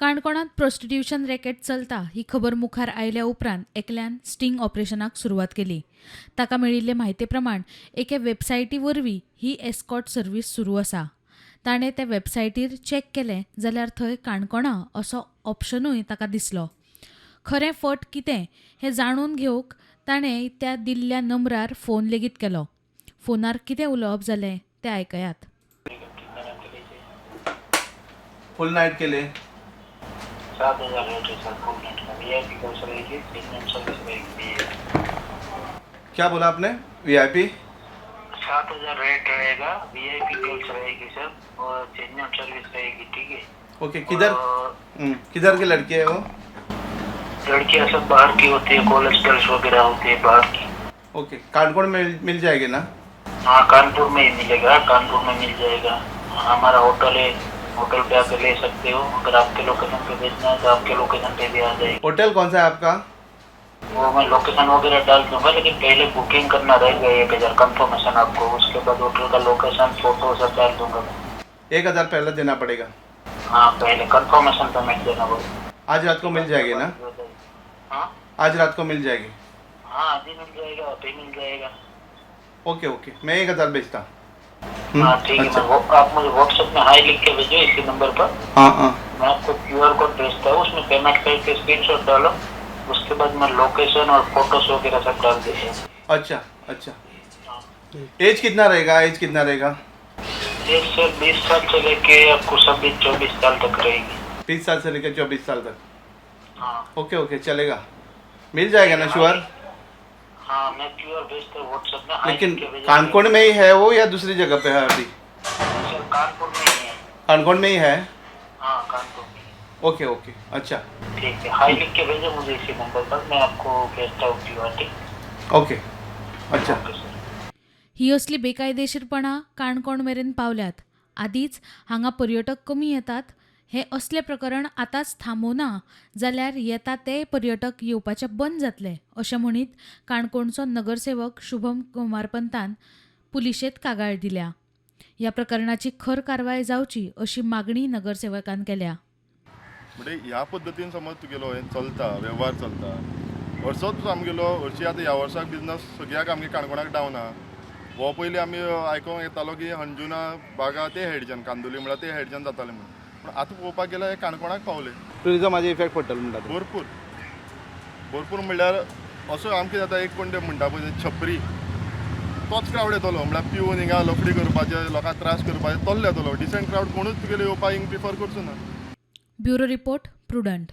काणकोणात prostitution racket चलता ही खबर मुखार आयल्या उपरांत एकल्यान स्टिंग ऑपरेशनाक सुरवात केली. ताका मेळिल्ले म्हायती प्रमाण एके वेबसायटी वरवीं ही एस्कॉर्ट सर्व्हिस सुरू आसा. ताणें त्या वेबसायटीर चॅक केलें जाल्यार थंय काणकोणा असो ऑप्शनूय ताका दिसलो. खरें फट कितें हें जाणून घेवंक ताणें त्या दिल्ल्या नंबरार फोन लेगीत केलो. फोनार कितें उलोवप जालें तें आयकयात. फुल नाइट के लिए 7,000 रेट है सर फुल नाइट का वीआईपी कोर्स रहेगी प्रीमियम सर्विस रहेगी। क्या बोला आपने? वीआईपी 7,000 रेट रहेगा, वीआईपी कोर्स रहेगी सर और प्रीमियम सर्विस रहेगी। ठीक है। ओके किधर की लड़की है वो? लड़कियां सब बाहर की होती है, कॉलेज गर्ल्स वगैरह होती है बाहर की। ओके कानपुर में मिल जाएगी ना? हाँ कानपुर में ही मिलेगा, कानपुर में मिल जाएगा। हमारा होटल है, होटल पे आकर ले सकते हो। अगर आपके लोकेशन पे भेजना है तो आपके लोकेशन पे भी आ जाएगी। होटल कौन सा है आपका? वो मैं लोकेशन वगैरह डाल दूंगा, लेकिन पहले बुकिंग करना रहेगा 1,000 कंफर्मेशन आपको। उसके बाद होटल का लोकेशन फोटो सब डाल दूंगा मैं। 1,000 पहले देना पड़ेगा। हाँ पहले कंफर्मेशन पेमेंट देना पड़ेगा। आज रात को मिल जाएगी ना? हाँ आज रात को मिल जाएगी। हाँ अभी मिल जाएगा, अभी मिल जाएगा। ओके मैं 1,000 भेजता। हाँ ठीक है। अच्छा। आप मुझे व्हाट्सएप में हाई लिख के भेजो इसी नंबर पर। हाँ मैं आपको क्यूआर कोड भेजता हूँ, उसमें पेमेंट करके स्क्रीनशॉट डालो। उसके बाद मैं लोकेशन और फोटोज वगैरह सब डाल देता। अच्छा एज कितना रहेगा? एक से 20 साल से लेके आपको 24 साल तक रहेगी। 20 साल से लेकर 24 साल तक। हाँ ओके चलेगा, मिल जाएगा ना श्योर? हाँ मैं क्यूआर भेजता हूँ व्हाट्सएप में। हाई लेकिन लिख के भेजो। कानकोण में ही है वो या दूसरी जगह पे है अभी? सर कानपुर में ही है। कानकोण में ही है। हाँ कानपुर में। ओके अच्छा ठीक है, हाई लिख के भेजो मुझे इसी नंबर पर, मैं आपको भेजता हूँ क्यूआर। ठीक ओके अच्छा। Okay sir. ही असली बेकायदेशीरपणां काणकोण मेरेन पावल्यात. आदींच हांगा पर्यटक कमी येतात. हे असले प्रकरण आतांच थांबूना जाल्यार येता ते पर्यटक येवपाचे बंद जातले अशें म्हणीत काणकोणचो नगरसेवक शुभम कुमार पंतान पुलिशेंत कागाळ दिल्या. ह्या प्रकरणाची खर कारवाय जावची अशी मागणी नगरसेवकान केल्या. म्हणजे ह्या पद्दतीन समज तुगेलो हें चलता, वेव्हार चलता, वर्सोच आमगेलो हरशी आतां ह्या वर्साक बिजनस सगळ्याक आमगे काणकोणाक डावन आहा. हो पयलीं आमी आयकोंक येतालो की अंजुना बागा ते हेडच्यान, कांदोली म्हळ्यार ते हेडच्यान जातालें म्हणून. पूण आतां पळोवपाक गेल्यार हे काणकोणाक पावले. टुरिजमाचे इफेक्ट पडटलो म्हणटा. भरपूर म्हणल्यार असो आमकां जाता एक कोण ते म्हणटा पळय छपरी, तोच क्रावड येतलो. म्हळ्यार पिवन हिंगा लफडी करपाचे, लोकांक त्रास करपाचे तोल्ले येतलो. डिसेंट क्रावड कोणूच तुगेले येवपाक हिंग प्रिफर करचो ना. Bureau report prudent.